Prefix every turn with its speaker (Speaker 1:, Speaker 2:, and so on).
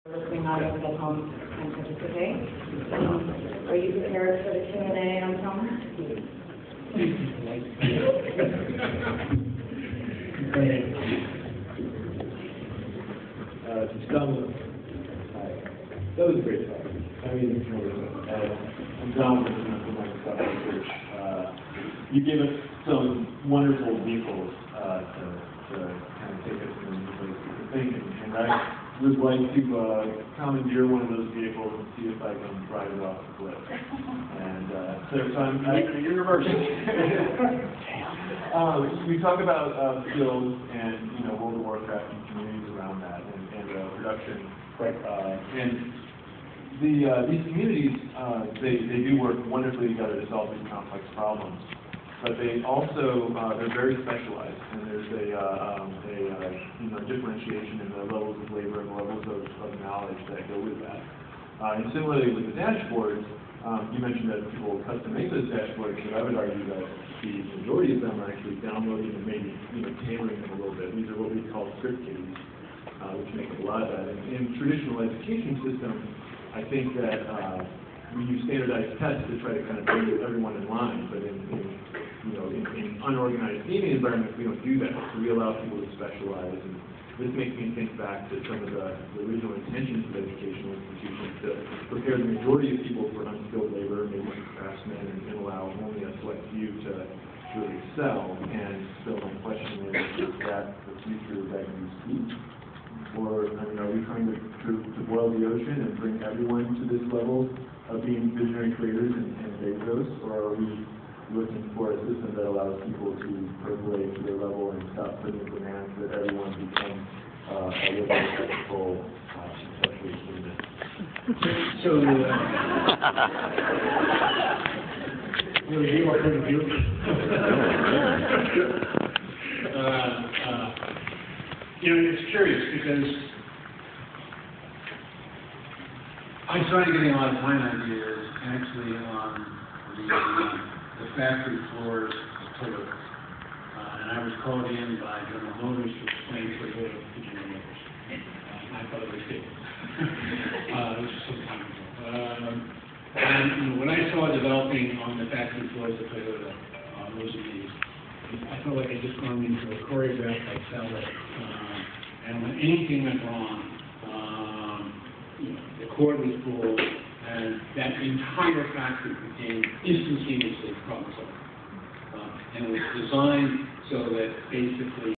Speaker 1: Listening audience at home and participate. Are you prepared for the Q&A on film?
Speaker 2: To start with, that was a great talk. I mean, I'm Don from Microsoft Research. You gave us some wonderful vehicles to kind of take us in a new place to think, and I would like to commandeer one of those vehicles and see if I can drive it off the cliff. And so I'm university. We talk about skills and World of Warcraft and communities around that and production. And these communities they do work wonderfully together to solve these complex problems. But they also they're very specialized, and there's a differentiation in the levels of labor and the levels of knowledge that go with that. And similarly with the dashboards, you mentioned that people custom make those dashboards, but I would argue that the majority of them are actually downloading and maybe tailoring them a little bit. These are what we call script kiddies, which make a lot of that. And in traditional education systems, I think that we use standardized tests to try to kind of bring everyone in line, but in unorganized gaming environments, we don't do that. So we allow people to specialize, and this makes me think back to some of the original intentions of educational institutions to prepare the majority of people for unskilled labor, maybe some craftsmen, and allow only a select few to really excel. And so my question is that the future that you see? Or are we trying to boil the ocean and bring everyone to this level of being visionary creators and Bezos, or are we looking for a system that allows people to percolate to their level and stop putting demands that everyone become a little technical, successful student?
Speaker 3: So, you are point of view. It's curious because I started getting a lot of time ideas actually on the factory floors of Toyota. And I was called in by General Motors to explain Toyota to General Motors. I thought it was good. This was some time ago. And when I saw developing on the factory floors of Toyota, those of these, I felt like I just gone into a choreographed like ballet. And when anything went wrong, the cord was pulled, and that entire factory became instantaneously problem solved. And it was designed so that basically